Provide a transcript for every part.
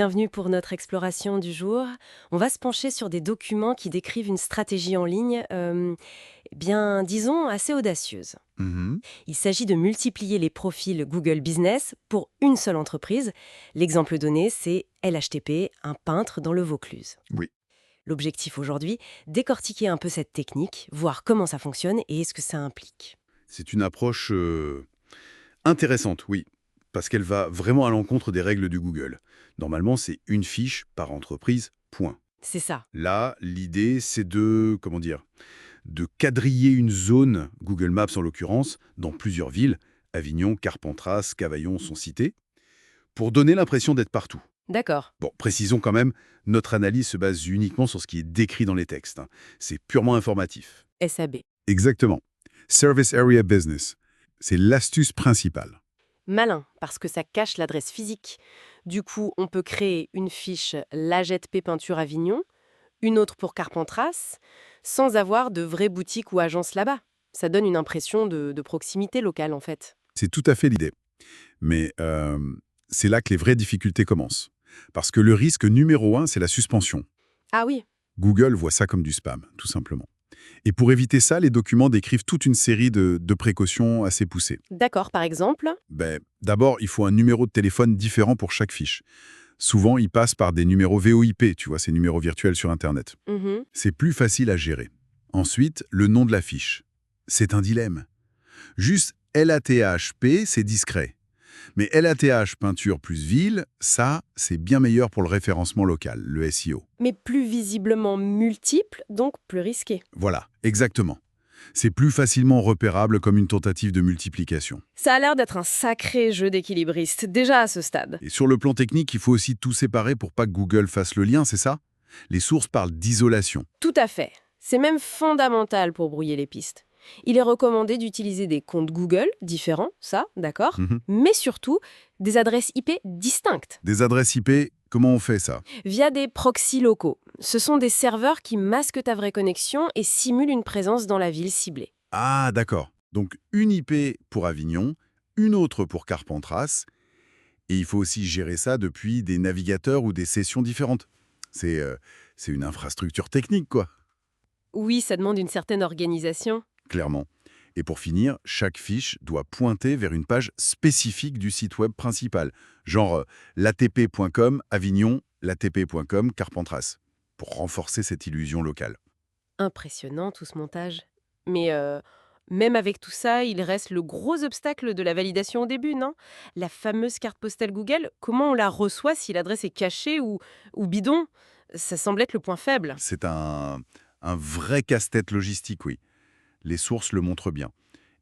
bienvenue pour notre exploration du jour. On va se pencher sur des documents qui décrivent une stratégie en ligne, disons, assez audacieuse. Mhm. Il s'agit de multiplier les profils Google Business pour une seule entreprise. L'exemple donné, c'est LHTP, un peintre dans le Vaucluse. Oui, L'objectif aujourd'hui, décortiquer un peu cette technique, voir comment ça fonctionne et ce que ça implique. c'est une approche intéressante, oui, parce qu'elle va vraiment à l'encontre des règles du Google. Normalement, c'est une fiche par entreprise, point. C'est ça. Là, l'idée, c'est de, comment dire, de quadriller une zone, Google Maps en l'occurrence, dans plusieurs villes, Avignon, Carpentras, Cavaillon sont cités, pour donner l'impression d'être partout. D'accord. Bon, précisons quand même, notre analyse se base uniquement sur ce qui est décrit dans les textes, hein. C'est purement informatif. SAB. Exactement. Service Area Business. C'est l'astuce principale. Malin, parce que ça cache l'adresse physique. Du coup, on peut créer une fiche Lagetp Peinture Avignon, une autre pour Carpentras, sans avoir de vraies boutiques ou agences là-bas. Ça donne une impression de proximité locale, en fait. C'est tout à fait l'idée. Mais c'est là que les vraies difficultés commencent. Parce que le risque numéro un, c'est la suspension. Ah oui, Google voit ça comme du spam, tout simplement. Et pour éviter ça, les documents décrivent toute une série de précautions assez poussées. d'accord, par exemple. D'abord, il faut un numéro de téléphone différent pour chaque fiche. Souvent, ils passent par des numéros VoIP, tu vois, ces numéros virtuels sur Internet. Mhm. C'est plus facile à gérer. Ensuite, le nom de la fiche. C'est un dilemme. Juste LATHP, c'est discret. Mais LATH peinture plus ville, ça, c'est bien meilleur pour le référencement local, le SEO. Mais plus visiblement multiple, donc plus risqué. Voilà, exactement. C'est plus facilement repérable comme une tentative de multiplication. Ça a l'air d'être un sacré jeu d'équilibriste, déjà à ce stade. Et sur le plan technique, il faut aussi tout séparer pour pas que Google fasse le lien, c'est ça? Les sources parlent d'isolation. Tout à fait. C'est même fondamental pour brouiller les pistes. Il est recommandé d'utiliser des comptes Google différents, ça, d'accord, Mhm. mais surtout des adresses IP distinctes, Des adresses IP, comment on fait ça? via des proxys locaux. Ce sont des serveurs qui masquent ta vraie connexion et simulent une présence dans la ville ciblée. Ah, d'accord. Donc une IP pour Avignon, une autre pour Carpentras, et il faut aussi gérer ça depuis des navigateurs ou des sessions différentes. C'est c'est une infrastructure technique, quoi, Oui, ça demande une certaine organisation. clairement. Et pour finir, chaque fiche doit pointer vers une page spécifique du site web principal, genre latp.com Avignon, latp.com Carpentras, pour renforcer cette illusion locale. Impressionnant tout ce montage. Mais même avec tout ça, il reste le gros obstacle de la validation au début, non? La fameuse carte postale Google, comment on la reçoit si l'adresse est cachée ou bidon? Ça semble être le point faible. C'est un vrai casse-tête logistique, oui. Les sources le montrent bien.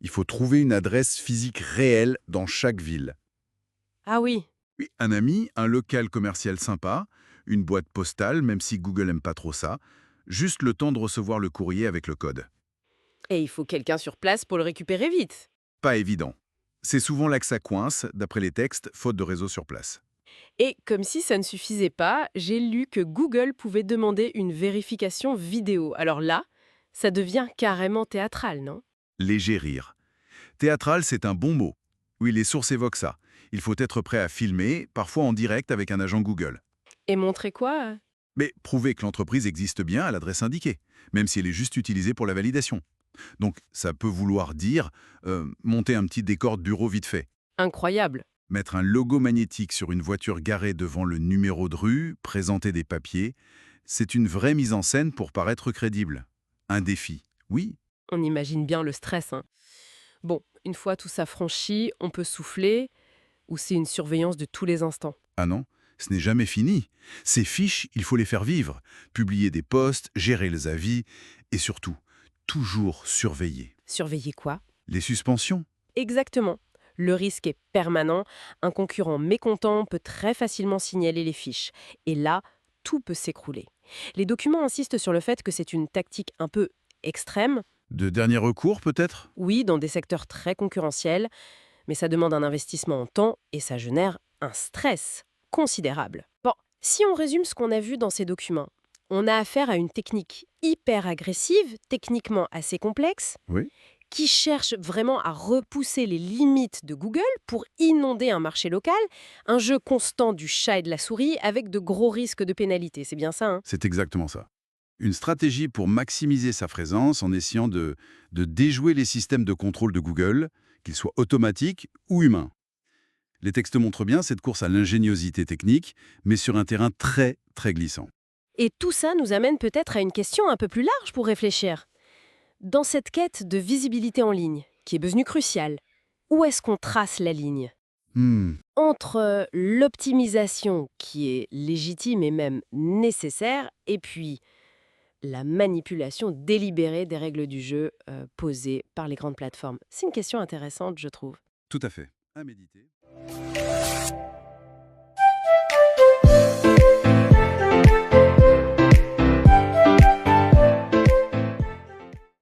Il faut trouver une adresse physique réelle dans chaque ville. Ah oui, Oui, un ami, un local commercial sympa, une boîte postale, même si Google aime pas trop ça, juste le temps de recevoir le courrier avec le code. et il faut quelqu'un sur place pour le récupérer vite. Pas évident. C'est souvent là que ça coince, d'après les textes, faute de réseau sur place. Et comme si ça ne suffisait pas, j'ai lu que Google pouvait demander une vérification vidéo. Alors là, ça devient carrément théâtral, non? Léger rire. Théâtral, c'est un bon mot. Oui, les sources évoquent ça. Il faut être prêt à filmer, parfois en direct avec un agent Google. Et montrer quoi? Mais prouver que l'entreprise existe bien à l'adresse indiquée, même si elle est juste utilisée pour la validation. Donc, ça peut vouloir dire monter un petit décor de bureau vite fait, Incroyable. mettre un logo magnétique sur une voiture garée devant le numéro de rue, présenter des papiers. C'est une vraie mise en scène pour paraître crédible. Un défi, oui. On imagine bien le stress, hein. Bon, une fois tout ça franchi, on peut souffler, ou c'est une surveillance de tous les instants? Ah non, ce n'est jamais fini. Ces fiches, il faut les faire vivre, publier des posts, gérer les avis, et surtout, toujours surveiller. Surveiller quoi? Les suspensions. Exactement. Le risque est permanent. Un concurrent mécontent peut très facilement signaler les fiches. Et là, tout peut s'écrouler. Les documents insistent sur le fait que c'est une tactique un peu extrême, De dernier recours, peut-être? oui, dans des secteurs très concurrentiels, mais ça demande un investissement en temps et ça génère un stress considérable. Bon, si on résume ce qu'on a vu dans ces documents, on a affaire à une technique hyper agressive, techniquement assez complexe, Oui. qui cherche vraiment à repousser les limites de Google pour inonder un marché local, un jeu constant du chat et de la souris avec de gros risques de pénalité. C'est bien ça, hein? C'est exactement ça. Une stratégie pour maximiser sa présence en essayant de déjouer les systèmes de contrôle de Google, qu'ils soient automatiques ou humains. Les textes montrent bien cette course à l'ingéniosité technique, mais sur un terrain très, très glissant. Et tout ça nous amène peut-être à une question un peu plus large pour réfléchir. Dans cette quête de visibilité en ligne, qui est devenue cruciale, où est-ce qu'on trace la ligne Hmm, entre l'optimisation qui est légitime et même nécessaire, et puis la manipulation délibérée des règles du jeu posées par les grandes plateformes? C'est une question intéressante, je trouve. tout à fait. À méditer.